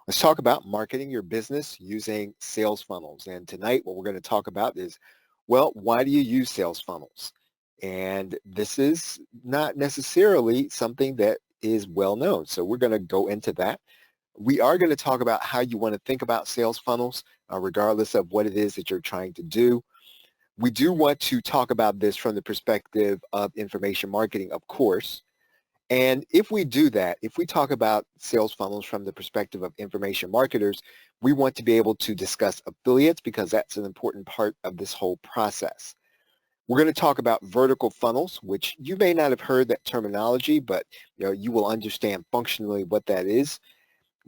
Let's talk about marketing your business using sales funnels. And tonight, what we're going to talk about is, well, why do you use sales funnels? And this is not necessarily something that is well known. So we're going to go into that. We are going to talk about how you want to think about sales funnels, regardless of what it is that you're trying to do. We do want to talk about this from the perspective of information marketing, of course. And if we do that, if we talk about sales funnels from the perspective of information marketers, we want to be able to discuss affiliates because that's an important part of this whole process. We're going to talk about vertical funnels, which you may not have heard that terminology, but you will understand functionally what that is.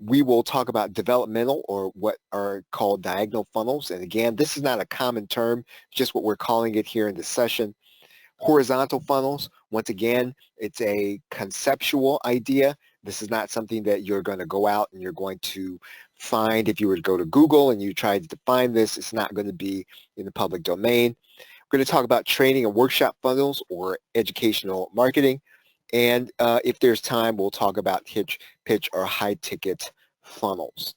We will talk about developmental, or what are called diagonal funnels. And again, this is not a common term, just what we're calling it here in this session. Horizontal funnels, once again, it's a conceptual idea. This is not something that you're going to go out and you're going to find. If you were to go to Google and you tried to define this, it's not going to be in the public domain. We're going to talk about training and workshop funnels, or educational marketing. And if there's time, we'll talk about pitch or high ticket funnels.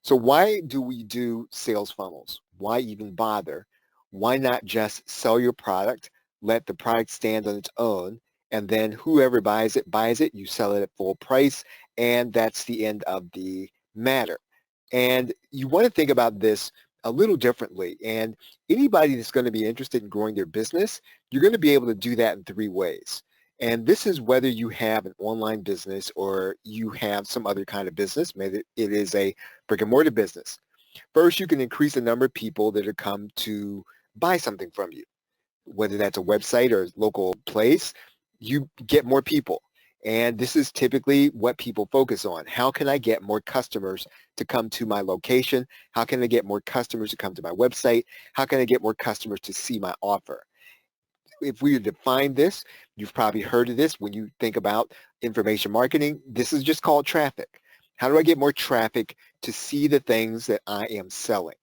So why do we do sales funnels? Why even bother? Why not just sell your product, let the product stand on its own, and then whoever buys it, you sell it at full price, and that's the end of the matter. And you want to think about this a little differently. And anybody that's going to be interested in growing their business, you're going to be able to do that in three ways. And this is whether you have an online business or you have some other kind of business. Maybe it is a brick and mortar business. First, you can increase the number of people that are come to buy something from you. Whether that's a website or a local place, you get more people. And this is typically what people focus on. How can I get more customers to come to my location? How can I get more customers to come to my website? How can I get more customers to see my offer? If we define this, you've probably heard of this when you think about information marketing. This is just called traffic. How do I get more traffic to see the things that I am selling?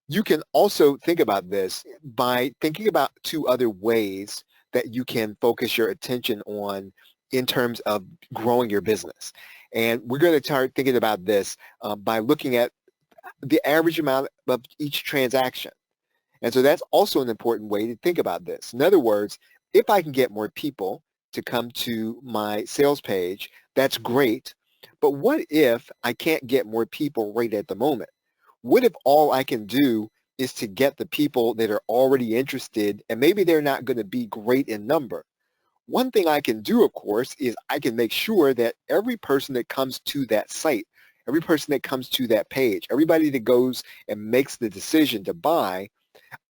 You can also think about this by thinking about two other ways that you can focus your attention on in terms of growing your business. And we're going to start thinking about this by looking at the average amount of each transaction. And so that's also an important way to think about this. In other words, if I can get more people to come to my sales page, that's great. But what if I can't get more people right at the moment? What if all I can do is to get the people that are already interested, and maybe they're not going to be great in number? One thing I can do, of course, is I can make sure that every person that comes to that site, every person that comes to that page, everybody that goes and makes the decision to buy,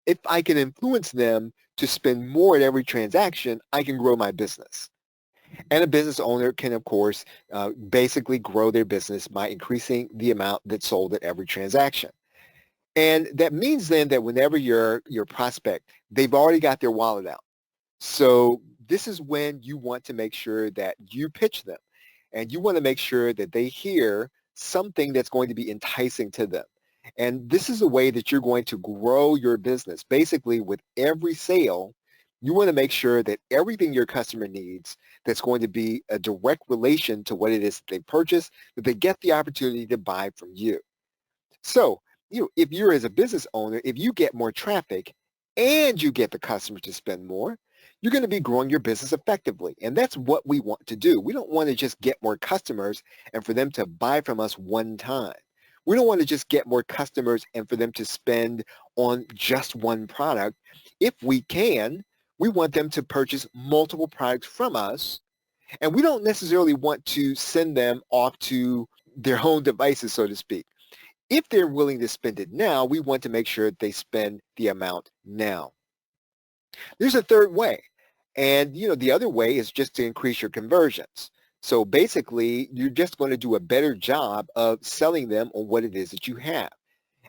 if I can influence them to spend more at every transaction, I can grow my business. And a business owner can, of course, basically grow their business by increasing the amount that's sold at every transaction. And that means then that whenever your prospect, they've already got their wallet out. So this is when you want to make sure that you pitch them. And you want to make sure that they hear something that's going to be enticing to them. And this is a way that you're going to grow your business. Basically, with every sale, you want to make sure that everything your customer needs that's going to be a direct relation to what it is that they purchase, that they get the opportunity to buy from you. So, if you're as a business owner, if you get more traffic and you get the customer to spend more, you're going to be growing your business effectively. And that's what we want to do. We don't want to just get more customers and for them to buy from us one time. We don't want to just get more customers and for them to spend on just one product. If we can, we want them to purchase multiple products from us. And we don't necessarily want to send them off to their own devices, so to speak. If they're willing to spend it now, we want to make sure they spend the amount now. There's a third way. And, the other way is just to increase your conversions. So basically, you're just going to do a better job of selling them on what it is that you have.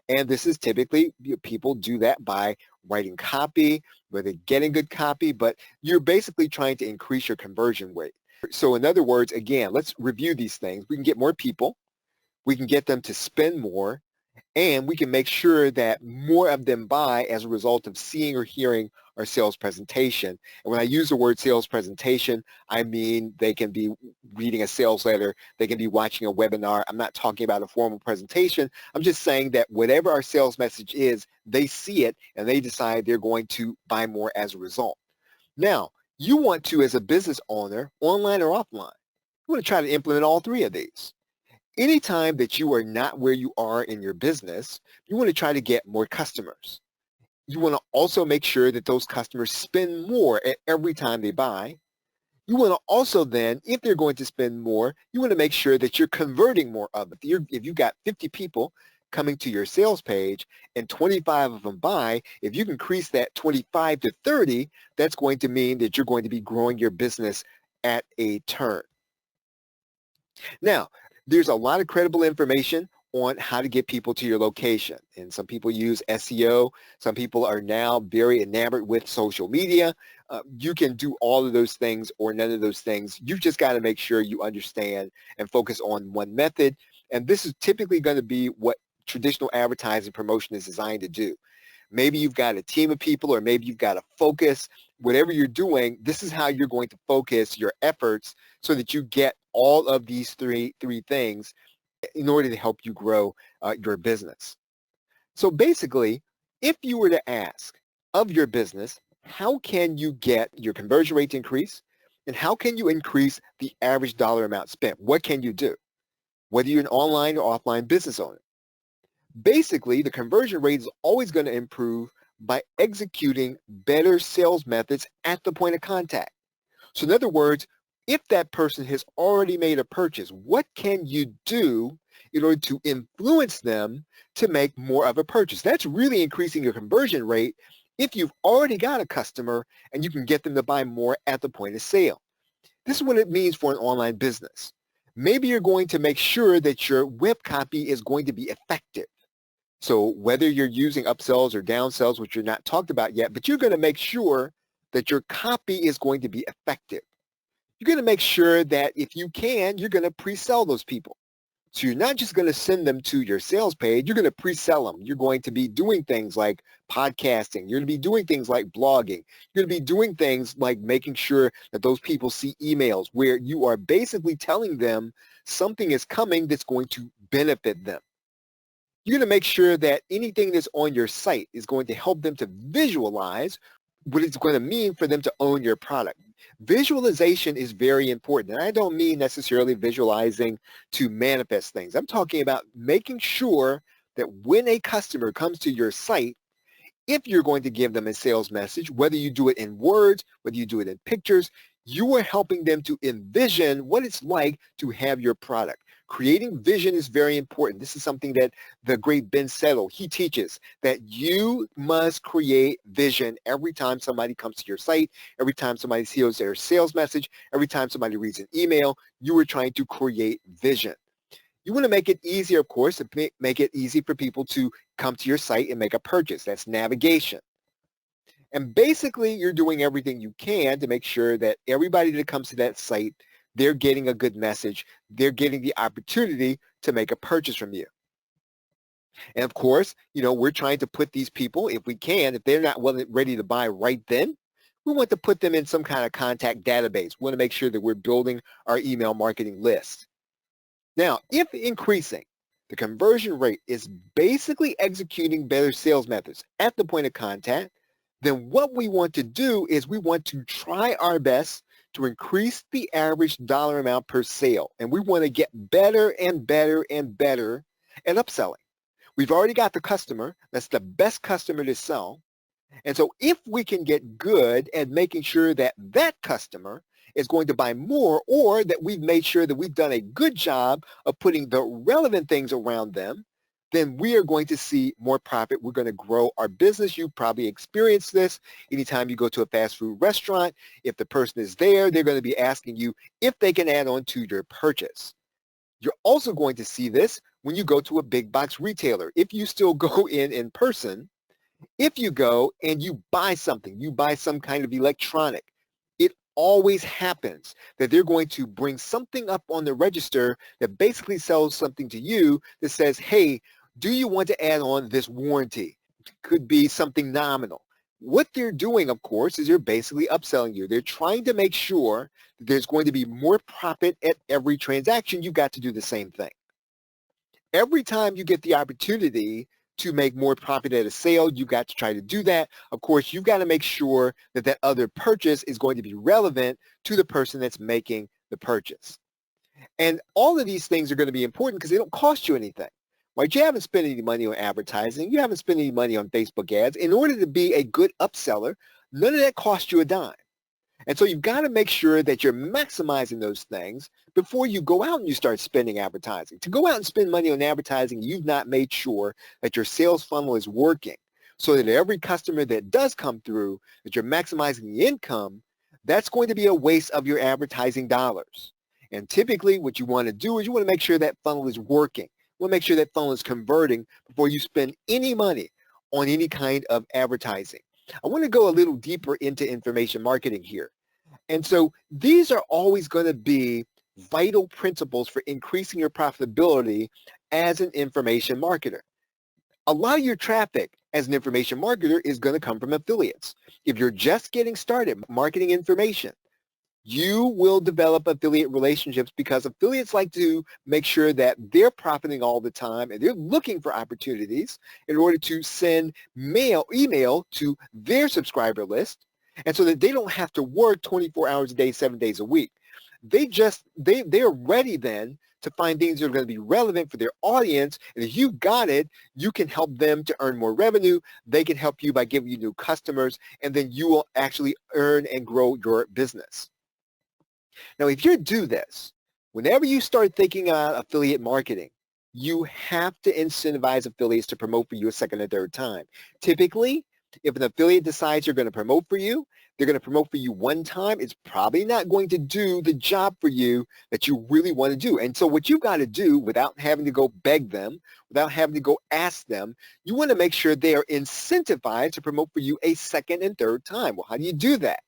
And this is typically, people do that by writing copy, whether getting good copy, but you're basically trying to increase your conversion rate. So in other words, again, let's review these things. We can get more people. We can get them to spend more, And we can make sure that more of them buy as a result of seeing or hearing our sales presentation. And when I use the word sales presentation, I mean they can be reading a sales letter, they can be watching a webinar. I'm not talking about a formal presentation. I'm just saying that whatever our sales message is, they see it and they decide they're going to buy more as a result. Now, you want to, as a business owner, online or offline, you want to try to implement all three of these. Anytime that you are not where you are in your business, you want to try to get more customers. You want to also make sure that those customers spend more at every time they buy. You want to also then, if they're going to spend more, you want to make sure that you're converting more of it. If you've got 50 people coming to your sales page and 25 of them buy, if you can increase that 25 to 30, that's going to mean that you're going to be growing your business at a turn. Now, there's a lot of credible information on how to get people to your location. And some people use SEO. Some people are now very enamored with social media. You can do all of those things or none of those things. You've just got to make sure you understand and focus on one method. And this is typically going to be what traditional advertising promotion is designed to do. Maybe you've got a team of people or maybe you've got a focus. Whatever you're doing, this is how you're going to focus your efforts so that you get all of these three things in order to help you grow your business. So basically, if you were to ask of your business, how can you get your conversion rate to increase? And how can you increase the average dollar amount spent? What can you do? Whether you're an online or offline business owner. Basically, the conversion rate is always going to improve by executing better sales methods at the point of contact. So in other words, if that person has already made a purchase, what can you do in order to influence them to make more of a purchase? That's really increasing your conversion rate if you've already got a customer and you can get them to buy more at the point of sale. This is what it means for an online business. Maybe you're going to make sure that your web copy is going to be effective. So whether you're using upsells or downsells, which you're not talked about yet, but you're going to make sure that your copy is going to be effective. You're going to make sure that if you can, you're going to pre-sell those people. So you're not just going to send them to your sales page, you're going to pre-sell them. You're going to be doing things like podcasting. You're going to be doing things like blogging. You're going to be doing things like making sure that those people see emails where you are basically telling them something is coming that's going to benefit them. You're going to make sure that anything that's on your site is going to help them to visualize what it's going to mean for them to own your product. Visualization is very important. And I don't mean necessarily visualizing to manifest things. I'm talking about making sure that when a customer comes to your site, if you're going to give them a sales message, whether you do it in words, whether you do it in pictures, you are helping them to envision what it's like to have your product. Creating vision is very important. This is something that the great Ben Settle, he teaches, that you must create vision every time somebody comes to your site, every time somebody sees their sales message, every time somebody reads an email, you are trying to create vision. You want to make it easier, of course, to make it easy for people to come to your site and make a purchase. That's navigation. And basically, you're doing everything you can to make sure that everybody that comes to that site, they're getting a good message. They're getting the opportunity to make a purchase from you. And of course, we're trying to put these people, if we can, if they're not ready to buy right then, we want to put them in some kind of contact database. We want to make sure that we're building our email marketing list. Now, if increasing the conversion rate is basically executing better sales methods at the point of contact, then what we want to do is we want to try our best to increase the average dollar amount per sale. And we want to get better and better and better at upselling. We've already got the customer. That's the best customer to sell. And so if we can get good at making sure that that customer is going to buy more, or that we've made sure that we've done a good job of putting the relevant things around them, then we are going to see more profit. We're going to grow our business. You probably experienced this anytime you go to a fast food restaurant. If the person is there, they're going to be asking you if they can add on to your purchase. You're also going to see this when you go to a big box retailer. If you still go in person, if you go and you buy something, you buy some kind of electronic, it always happens that they're going to bring something up on the register that basically sells something to you that says, hey, Do you want to add on this warranty? Could be something nominal. What they're doing, of course, is they're basically upselling you. They're trying to make sure that there's going to be more profit at every transaction. You've got to do the same thing. Every time you get the opportunity to make more profit at a sale, you've got to try to do that. Of course, you've got to make sure that that other purchase is going to be relevant to the person that's making the purchase. And all of these things are going to be important because they don't cost you anything. Right? You haven't spent any money on advertising. You haven't spent any money on Facebook ads. In order to be a good upseller, none of that costs you a dime. And so you've got to make sure that you're maximizing those things before you go out and you start spending advertising. To go out and spend money on advertising, you've not made sure that your sales funnel is working so that every customer that does come through, that you're maximizing the income, that's going to be a waste of your advertising dollars. And typically what you want to do is you want to make sure that funnel is working. You want to make sure that funnel is converting before you spend any money on any kind of advertising. I want to go a little deeper into information marketing here. And so these are always going to be vital principles for increasing your profitability as an information marketer. A lot of your traffic as an information marketer is going to come from affiliates. If you're just getting started marketing information, you will develop affiliate relationships because affiliates like to make sure that they're profiting all the time and they're looking for opportunities in order to send email to their subscriber list, and so that they don't have to work 24 hours a day, 7 days a week. They're ready then to find things that are going to be relevant for their audience, and if you got it, you can help them to earn more revenue. They can help you by giving you new customers, and then you will actually earn and grow your business. Now, if you do this, whenever you start thinking about affiliate marketing, you have to incentivize affiliates to promote for you a second or third time. Typically, if an affiliate decides they're going to promote for you, they're going to promote for you one time. It's probably not going to do the job for you that you really want to do. And so what you've got to do without having to go beg them, without having to go ask them, you want to make sure they are incentivized to promote for you a second and third time. Well, how do you do that?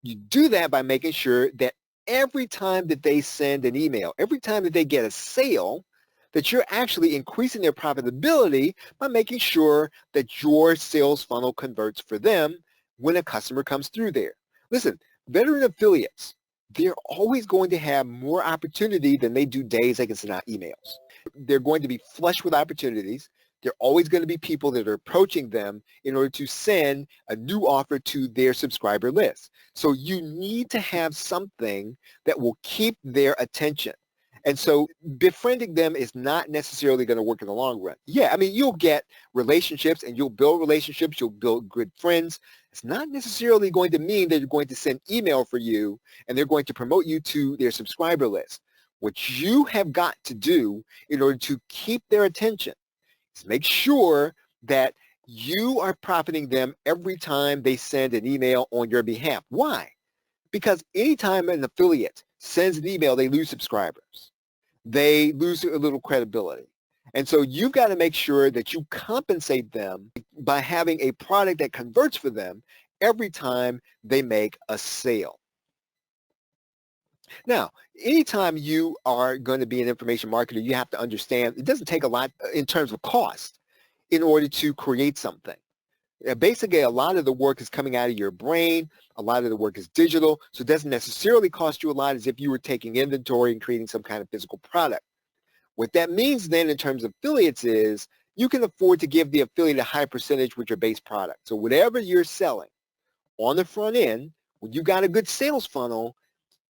You do that by making sure that every time that they send an email, every time that they get a sale, that you're actually increasing their profitability by making sure that your sales funnel converts for them when a customer comes through there. Listen, veteran affiliates, they're always going to have more opportunity than they do days they can send out emails. They're going to be flush with opportunities. There are always going to be people that are approaching them in order to send a new offer to their subscriber list. So you need to have something that will keep their attention. And so befriending them is not necessarily going to work in the long run. Yeah, I mean, you'll get relationships and you'll build relationships, you'll build good friends. It's not necessarily going to mean that you're going to send email for you and they're going to promote you to their subscriber list. What you have got to do in order to keep their attention is make sure that you are profiting them every time they send an email on your behalf. Why? Because anytime an affiliate sends an email, they lose subscribers. They lose a little credibility. And so you've got to make sure that you compensate them by having a product that converts for them every time they make a sale. Now, anytime you are going to be an information marketer, you have to understand it doesn't take a lot in terms of cost in order to create something. Basically, a lot of the work is coming out of your brain. A lot of the work is digital, so it doesn't necessarily cost you a lot as if you were taking inventory and creating some kind of physical product. What that means then in terms of affiliates is you can afford to give the affiliate a high percentage with your base product. So whatever you're selling on the front end, when you got a good sales funnel,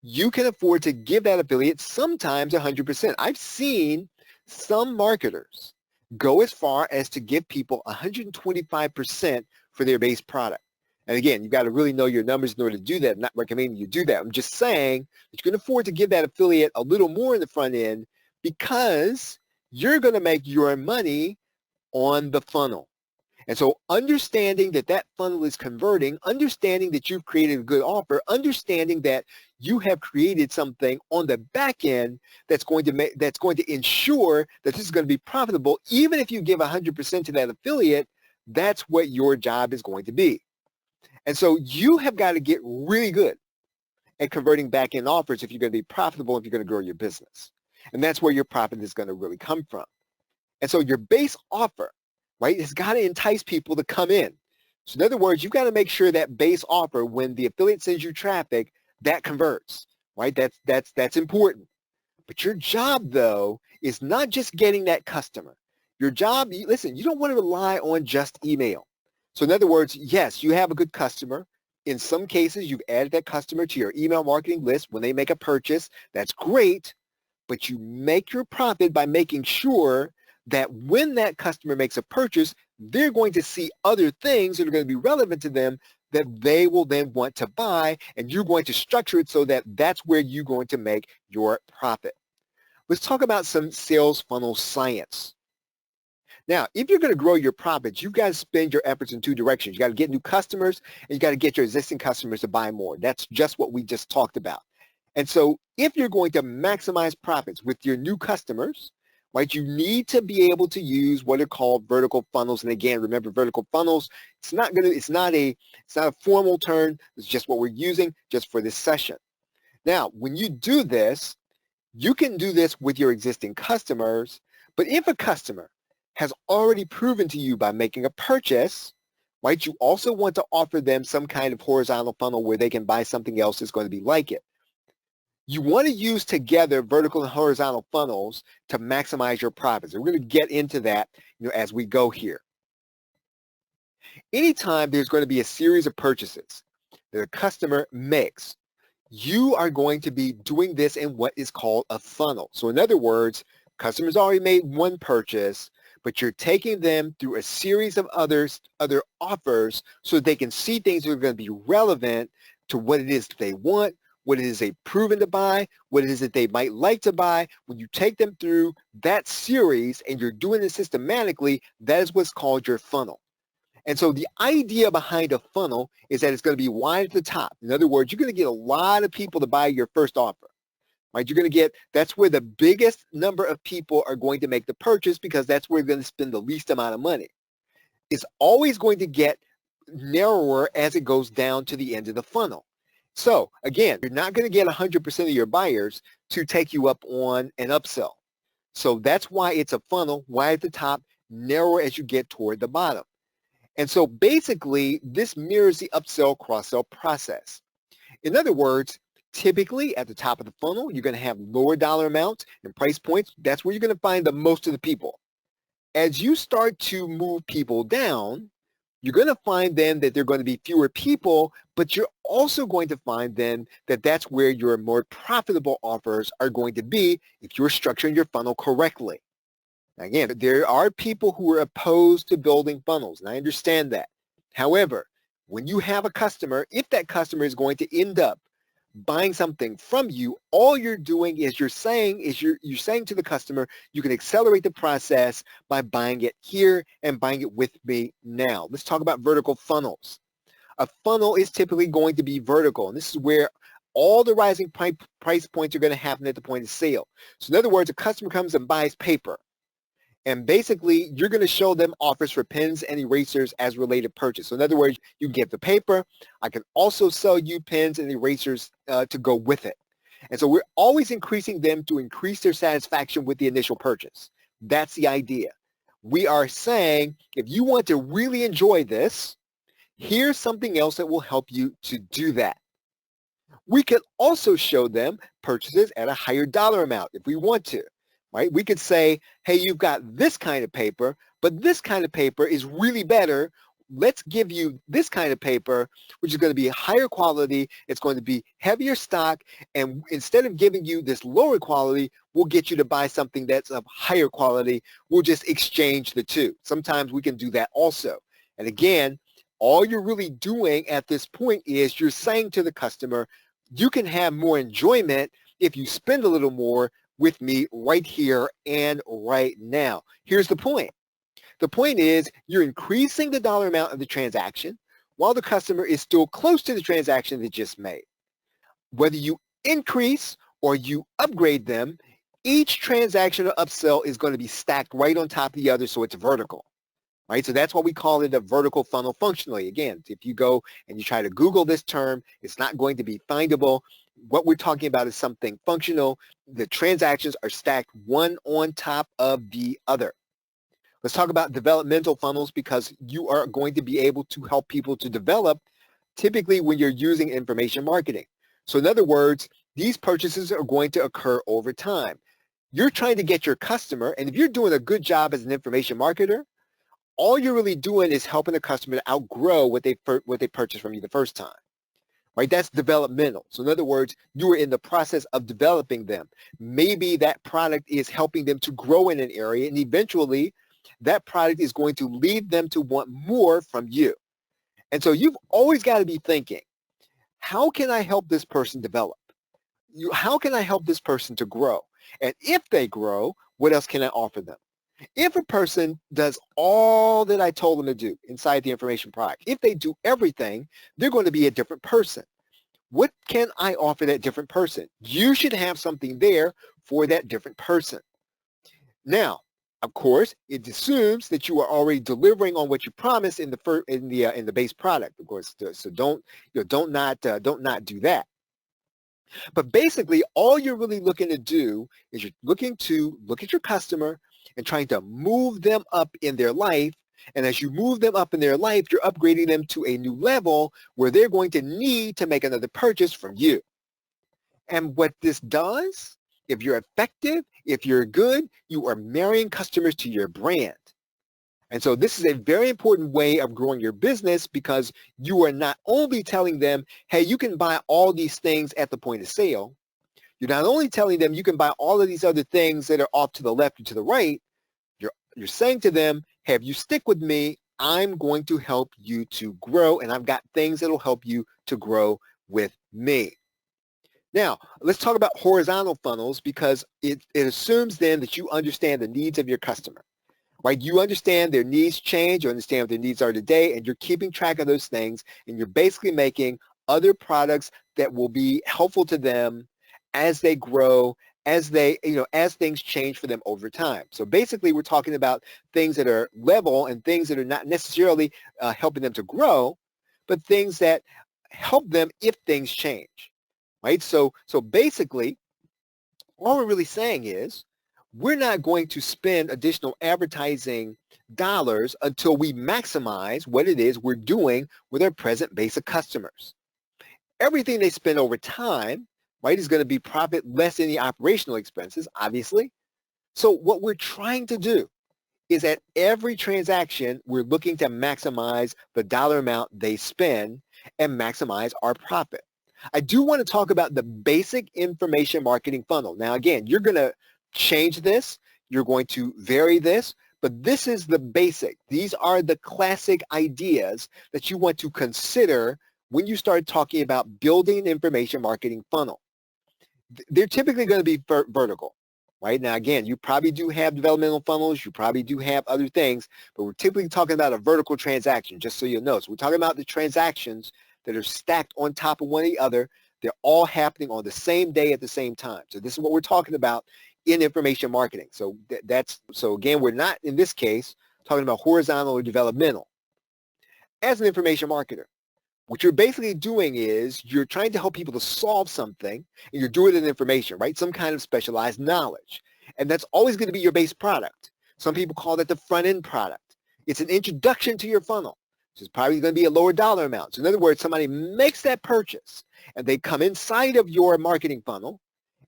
you can afford to give that affiliate sometimes 100%. I've seen some marketers go as far as to give people 125% for their base product. And again, you've got to really know your numbers in order to do that. I'm not recommending you do that. I'm just saying that you can afford to give that affiliate a little more in the front end because you're going to make your money on the funnel. And so understanding that that funnel is converting, understanding that you've created a good offer, understanding that you have created something on the back end that's going to ensure that this is going to be profitable, even if you give 100% to that affiliate, that's what your job is going to be. And so you have got to get really good at converting back end offers if you're going to be profitable, if you're going to grow your business. And that's where your profit is going to really come from. And so your base offer, right, has got to entice people to come in. So in other words, you've got to make sure that base offer, when the affiliate sends you traffic, that converts, right? That's important. But your job, though, is not just getting that customer. Your job, listen, you don't want to rely on just email. So in other words, yes, you have a good customer. In some cases, you've added that customer to your email marketing list when they make a purchase. That's great. But you make your profit by making sure that when that customer makes a purchase, they're going to see other things that are going to be relevant to them that they will then want to buy, and you're going to structure it so that that's where you're going to make your profit. Let's talk about some sales funnel science. Now, if you're going to grow your profits, you've got to spend your efforts in two directions. You got to get new customers, and you got to get your existing customers to buy more. That's just what we just talked about. And so if you're going to maximize profits with your new customers, right, you need to be able to use what are called vertical funnels. And again, remember, vertical funnels, it's not a formal term. It's just what we're using just for this session. Now, when you do this, you can do this with your existing customers, but if a customer has already proven to you by making a purchase, right, you also want to offer them some kind of horizontal funnel where they can buy something else that's going to be like it. You want to use together vertical and horizontal funnels to maximize your profits. And we're going to get into that, as we go here. Anytime there's going to be a series of purchases that a customer makes, you are going to be doing this in what is called a funnel. So in other words, customers already made one purchase, but you're taking them through a series of other offers so they can see things that are going to be relevant to what it is that they want, what it is they've proven to buy, what it is that they might like to buy. When you take them through that series and you're doing it systematically, that is what's called your funnel. And so the idea behind a funnel is that it's going to be wide at the top. In other words, you're going to get a lot of people to buy your first offer, right? That's where the biggest number of people are going to make the purchase because that's where you're going to spend the least amount of money. It's always going to get narrower as it goes down to the end of the funnel. So again, you're not going to get 100% of your buyers to take you up on an upsell. So that's why it's a funnel, wide at the top, narrower as you get toward the bottom. And so basically, this mirrors the upsell, cross-sell process. In other words, typically at the top of the funnel, you're going to have lower dollar amounts and price points. That's where you're going to find the most of the people. As you start to move people down, you're going to find then that there are going to be fewer people, but you're also going to find then that that's where your more profitable offers are going to be if you're structuring your funnel correctly. Again, there are people who are opposed to building funnels, and I understand that. However, when you have a customer, if that customer is going to end up buying something from you, all you're doing is you're saying to the customer, you can accelerate the process by buying it here and buying it with me now. Let's talk about vertical funnels. A funnel is typically going to be vertical, and this is where all the rising price points are going to happen at the point of sale. So in other words, a customer comes and buys paper. And basically, you're going to show them offers for pens and erasers as related purchase. So in other words, you get the paper. I can also sell you pens and erasers to go with it. And so we're always increasing them to increase their satisfaction with the initial purchase. That's the idea. We are saying, if you want to really enjoy this, here's something else that will help you to do that. We could also show them purchases at a higher dollar amount if we want to. Right? We could say, hey, you've got this kind of paper, but this kind of paper is really better. Let's give you this kind of paper, which is going to be higher quality. It's going to be heavier stock. And instead of giving you this lower quality, we'll get you to buy something that's of higher quality. We'll just exchange the two. Sometimes we can do that also. And again, all you're really doing at this point is you're saying to the customer, you can have more enjoyment if you spend a little more with me right here and right now. Here's the point. The point is you're increasing the dollar amount of the transaction while the customer is still close to the transaction they just made. Whether you increase or you upgrade them, each transaction or upsell is going to be stacked right on top of the other, so it's vertical. Right? So that's why we call it a vertical funnel functionally. Again, if you go and you try to Google this term, it's not going to be findable. What we're talking about is something functional. The transactions are stacked one on top of the other. Let's talk about developmental funnels because you are going to be able to help people to develop typically when you're using information marketing. So in other words, these purchases are going to occur over time. You're trying to get your customer, and if you're doing a good job as an information marketer, all you're really doing is helping the customer to outgrow what they purchased from you the first time. Right? That's developmental. So in other words, you are in the process of developing them. Maybe that product is helping them to grow in an area, and eventually that product is going to lead them to want more from you. And so you've always got to be thinking, how can I help this person develop? How can I help this person to grow? And if they grow, what else can I offer them? If a person does all that I told them to do inside the information product, if they do everything, they're going to be a different person. What can I offer that different person? You should have something there for that different person. Now, of course, it assumes that you are already delivering on what you promised in the base product. Of course, so don't not do that. But basically, all you're really looking to do is you're looking to look at your customer and trying to move them up in their life. And as you move them up in their life, you're upgrading them to a new level where they're going to need to make another purchase from you. And what this does, if you're effective, if you're good, you are marrying customers to your brand. And so this is a very important way of growing your business because you are not only telling them, hey, you can buy all these things at the point of sale. You're not only telling them you can buy all of these other things that are off to the left or to the right. You're saying to them, hey, if you stick with me, I'm going to help you to grow, and I've got things that will help you to grow with me. Now, let's talk about horizontal funnels because it assumes then that you understand the needs of your customer. Right? You understand their needs change, you understand what their needs are today, and you're keeping track of those things, and you're basically making other products that will be helpful to them as they grow, as things change for them over time. So basically, we're talking about things that are level and things that are not necessarily helping them to grow, but things that help them if things change. Right? So basically, all we're really saying is, we're not going to spend additional advertising dollars until we maximize what it is we're doing with our present base of customers. Everything they spend over time, right, is going to be profit less any operational expenses, obviously. So what we're trying to do is at every transaction, we're looking to maximize the dollar amount they spend and maximize our profit. I do want to talk about the basic information marketing funnel. Now, again, you're going to change this. You're going to vary this, but this is the basic. These are the classic ideas that you want to consider when you start talking about building an information marketing funnel. They're typically going to be vertical, right? Now, again, you probably do have developmental funnels. You probably do have other things, but we're typically talking about a vertical transaction, just so you'll know. So we're talking about the transactions that are stacked on top of one another. They're all happening on the same day at the same time. So this is what we're talking about in information marketing. So so again, we're not in this case talking about horizontal or developmental. As an information marketer, what you're basically doing is you're trying to help people to solve something, and you're doing it in information, right? Some kind of specialized knowledge. And that's always going to be your base product. Some people call that the front end product. It's an introduction to your funnel. So it's probably going to be a lower dollar amount. So in other words, somebody makes that purchase and they come inside of your marketing funnel.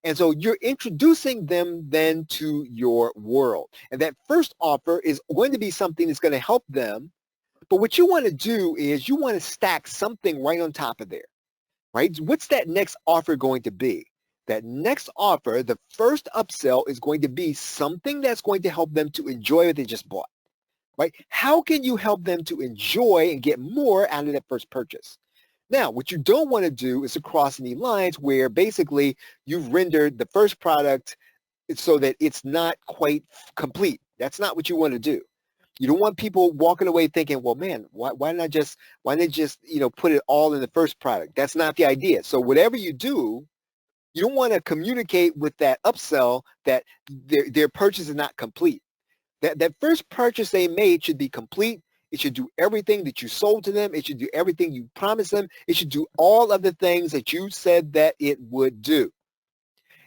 And so you're introducing them then to your world. And that first offer is going to be something that's going to help them. But what you want to do is you want to stack something right on top of there, right? What's that next offer going to be? That next offer, the first upsell is going to be something that's going to help them to enjoy what they just bought, right? How can you help them to enjoy and get more out of that first purchase? Now, what you don't want to do is to cross any lines where basically you've rendered the first product so that it's not quite complete. That's not what you want to do. You don't want people walking away thinking, well, man, why not just put it all in the first product? That's not the idea. So whatever you do, you don't want to communicate with that upsell that their purchase is not complete. That first purchase they made should be complete. It should do everything that you sold to them. It should do everything you promised them. It should do all of the things that you said that it would do.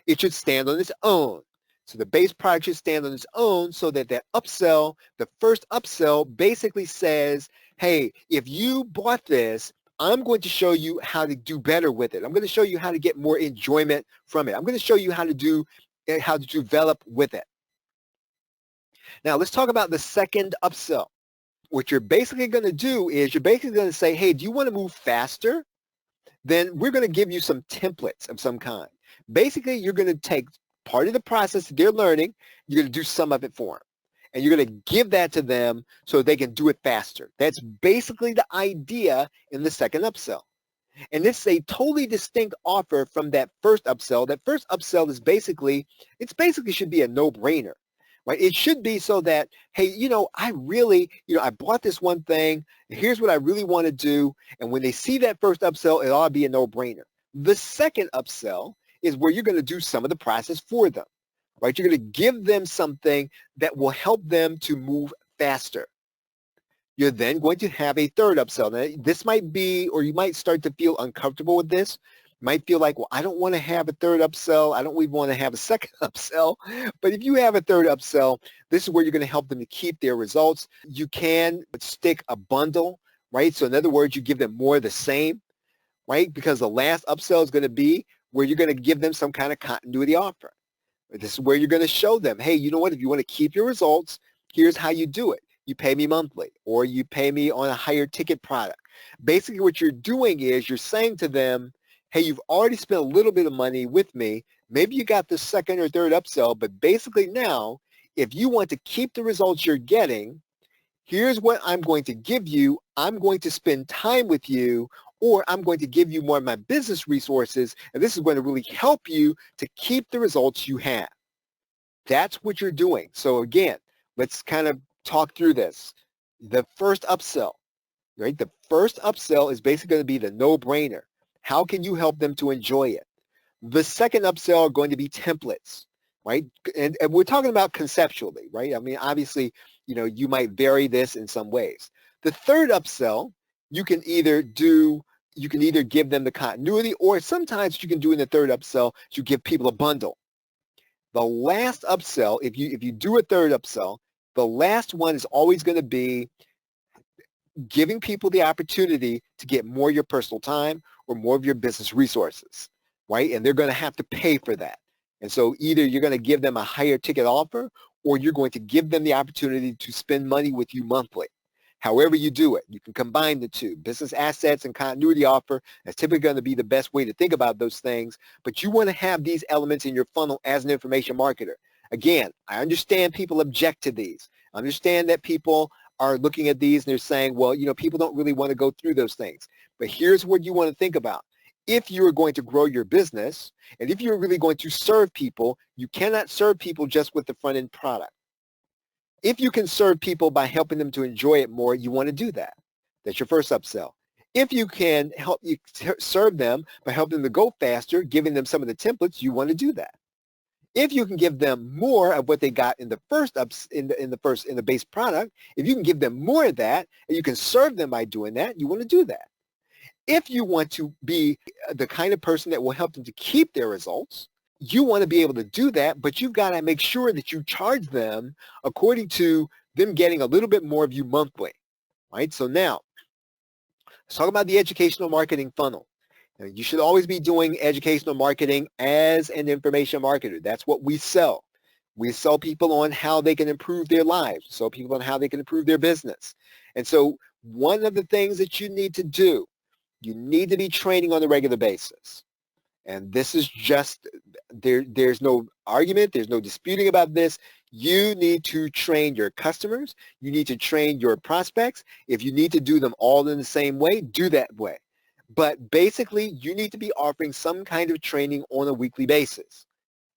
It should stand on its own. So the base product should stand on its own so that that upsell, the first upsell basically says, hey, if you bought this, I'm going to show you how to do better with it. I'm going to show you how to get more enjoyment from it. I'm going to show you how to develop with it. Now let's talk about the second upsell. What you're basically going to do is you're basically going to say, hey, do you want to move faster? Then we're going to give you some templates of some kind. Basically, you're going to take part of the process that they're learning, you're going to do some of it for them. And you're going to give that to them so they can do it faster. That's basically the idea in the second upsell. And this is a totally distinct offer from that first upsell. That first upsell is basically, it's basically should be a no-brainer, right? It should be so that, hey, I really, I bought this one thing. Here's what I really want to do. And when they see that first upsell, it ought to be a no-brainer. The second upsell is where you're going to do some of the process for them, right? You're going to give them something that will help them to move faster. You're then going to have a third upsell. Now, this might be, or you might start to feel uncomfortable with this. You might feel like, well, I don't want to have a third upsell. I don't even want to have a second upsell. But if you have a third upsell, this is where you're going to help them to keep their results. You can stick a bundle, right? So in other words, you give them more of the same, right? Because the last upsell is going to be where you're going to give them some kind of continuity offer. This is where you're going to show them, hey, you know what? If you want to keep your results, here's how you do it. You pay me monthly, or you pay me on a higher ticket product. Basically, what you're doing is you're saying to them, hey, you've already spent a little bit of money with me. Maybe you got the second or third upsell, but basically now, if you want to keep the results you're getting, here's what I'm going to give you. I'm going to spend time with you, or I'm going to give you more of my business resources, and this is going to really help you to keep the results you have. That's what you're doing. So again, let's kind of talk through this. The first upsell, right? The first upsell is basically going to be the no-brainer. How can you help them to enjoy it? The second upsell are going to be templates, right? And we're talking about conceptually, right? I mean, obviously, you might vary this in some ways. The third upsell, you can either give them the continuity, or sometimes what you can do in the third upsell is you give people a bundle. The last upsell, if you do a third upsell, the last one is always going to be giving people the opportunity to get more of your personal time or more of your business resources, right? And they're going to have to pay for that. And so either you're going to give them a higher ticket offer, or you're going to give them the opportunity to spend money with you monthly. However you do it, you can combine the two. Business assets and continuity offer is typically going to be the best way to think about those things, but you want to have these elements in your funnel as an information marketer. Again, I understand people object to these. I understand that people are looking at these and they're saying, well, people don't really want to go through those things. But here's what you want to think about. If you're going to grow your business, and if you're really going to serve people, you cannot serve people just with the front-end product. If you can serve people by helping them to enjoy it more, you want to do that. That's your first upsell. If you can serve them by helping them to go faster, giving them some of the templates, you want to do that. If you can give them more of what they got in the first in the base product, if you can give them more of that, and you can serve them by doing that, you want to do that. If you want to be the kind of person that will help them to keep their results, you want to be able to do that, but you've got to make sure that you charge them according to them getting a little bit more of you monthly, right? So now, let's talk about the educational marketing funnel. Now, you should always be doing educational marketing as an information marketer. That's what we sell. We sell people on how they can improve their lives, sell people on how they can improve their business. And so one of the things that you need to do, you need to be training on a regular basis. And this is just, there's no argument, there's no disputing about this. You need to train your customers. You need to train your prospects. If you need to do them all in the same way, do that way. But basically, you need to be offering some kind of training on a weekly basis.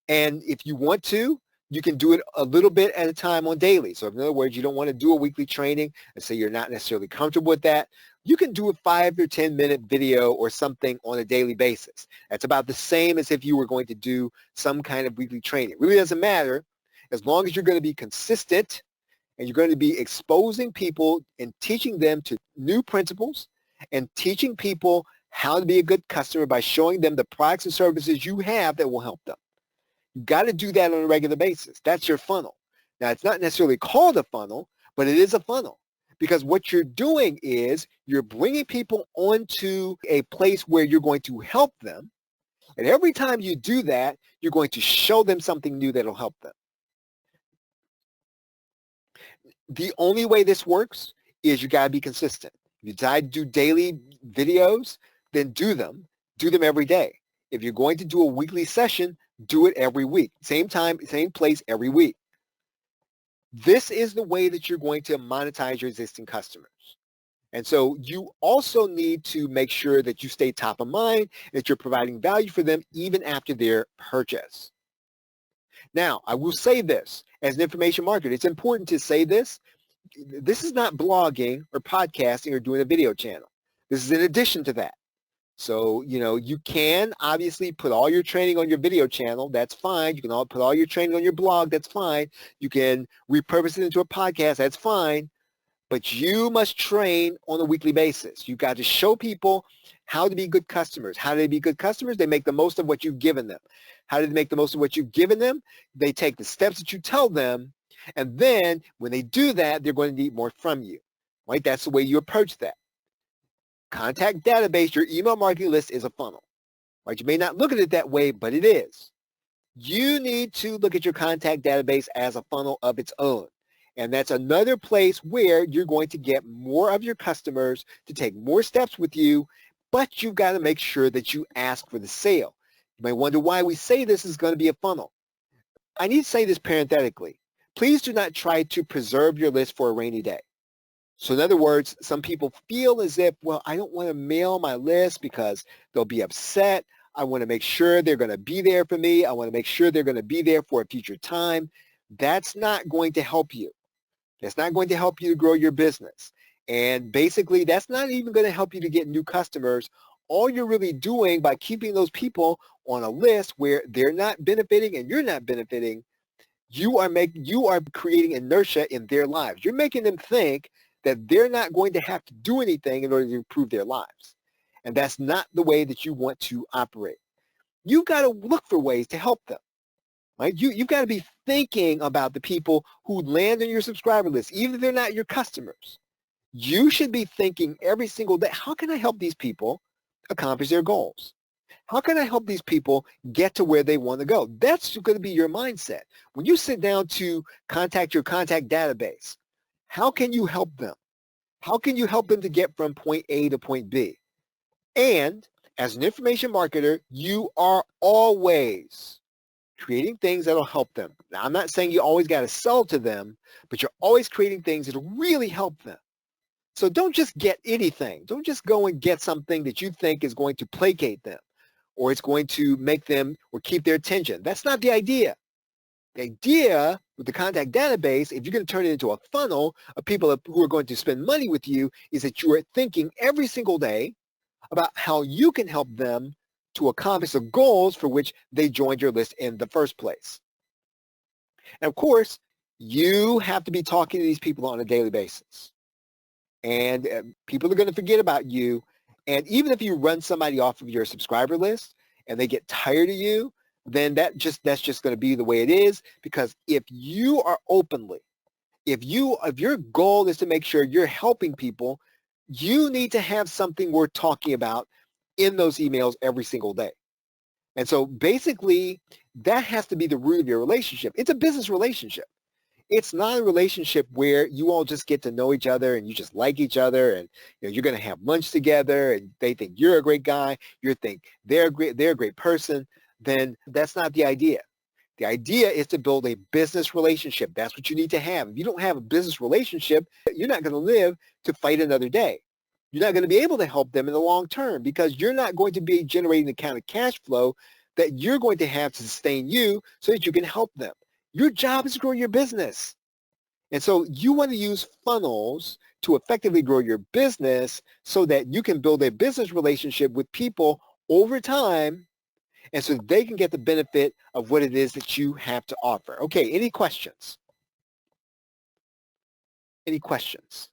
And if you want to, you can do it a little bit at a time on daily. So in other words, you don't want to do a weekly training and say you're not necessarily comfortable with that. You can do a 5 or 10-minute video or something on a daily basis. That's about the same as if you were going to do some kind of weekly training. It really doesn't matter as long as you're going to be consistent and you're going to be exposing people and teaching them to new principles and teaching people how to be a good customer by showing them the products and services you have that will help them. You got to do that on a regular basis. That's your funnel. Now, it's not necessarily called a funnel, but it is a funnel because what you're doing is you're bringing people onto a place where you're going to help them. And every time you do that, you're going to show them something new that'll help them. The only way this works is you got to be consistent. If you decide to do daily videos, then do them. Do them every day. If you're going to do a weekly session, do it every week. Same time, same place every week. This is the way that you're going to monetize your existing customers. And so you also need to make sure that you stay top of mind, that you're providing value for them even after their purchase. Now, I will say this, as an information marketer, it's important to say this. This is not blogging or podcasting or doing a video channel. This is in addition to that. So, you can obviously put all your training on your video channel. That's fine. You can put all your training on your blog. That's fine. You can repurpose it into a podcast. That's fine. But you must train on a weekly basis. You've got to show people how to be good customers. How do they be good customers? They make the most of what you've given them. How do they make the most of what you've given them? They take the steps that you tell them. And then when they do that, they're going to need more from you. Right? That's the way you approach that. Contact database, your email marketing list is a funnel. Right? You may not look at it that way, but it is. You need to look at your contact database as a funnel of its own. And that's another place where you're going to get more of your customers to take more steps with you, but you've got to make sure that you ask for the sale. You may wonder why we say this is going to be a funnel. I need to say this parenthetically. Please do not try to preserve your list for a rainy day. So in other words, some people feel as if, well, I don't want to mail my list because they'll be upset. I want to make sure they're going to be there for me. I want to make sure they're going to be there for a future time. That's not going to help you. That's not going to help you to grow your business. And basically, that's not even going to help you to get new customers. All you're really doing by keeping those people on a list where they're not benefiting and you're not benefiting, you are creating inertia in their lives. You're making them think that they're not going to have to do anything in order to improve their lives. And that's not the way that you want to operate. You've got to look for ways to help them. Right? You've got to be thinking about the people who land on your subscriber list, even if they're not your customers. You should be thinking every single day, how can I help these people accomplish their goals? How can I help these people get to where they want to go? That's going to be your mindset. When you sit down to contact your contact database, how can you help them? How can you help them to get from point A to point B? And as an information marketer, you are always creating things that'll help them. Now, I'm not saying you always got to sell to them, but you're always creating things that'll really help them. So don't just get anything. Don't just go and get something that you think is going to placate them or it's going to make them or keep their attention. That's not the idea. The idea with the contact database, if you're going to turn it into a funnel of people who are going to spend money with you, is that you are thinking every single day about how you can help them to accomplish the goals for which they joined your list in the first place. And of course, you have to be talking to these people on a daily basis. And people are going to forget about you. And even if you run somebody off of your subscriber list and they get tired of you, then that's just going to be the way it is. Because if you are if your goal is to make sure you're helping people, you need to have something worth talking about in those emails every single day. And so basically, that has to be the root of your relationship. It's a business relationship. It's not a relationship where you all just get to know each other and you just like each other and you're going to have lunch together and they think you're a great guy, you think they're a great person. Then that's not the idea. The idea is to build a business relationship. That's what you need to have. If you don't have a business relationship, you're not going to live to fight another day. You're not going to be able to help them in the long term because you're not going to be generating the kind of cash flow that you're going to have to sustain you so that you can help them. Your job is to grow your business. And so you want to use funnels to effectively grow your business so that you can build a business relationship with people over time and so they can get the benefit of what it is that you have to offer. Okay, any questions? Any questions?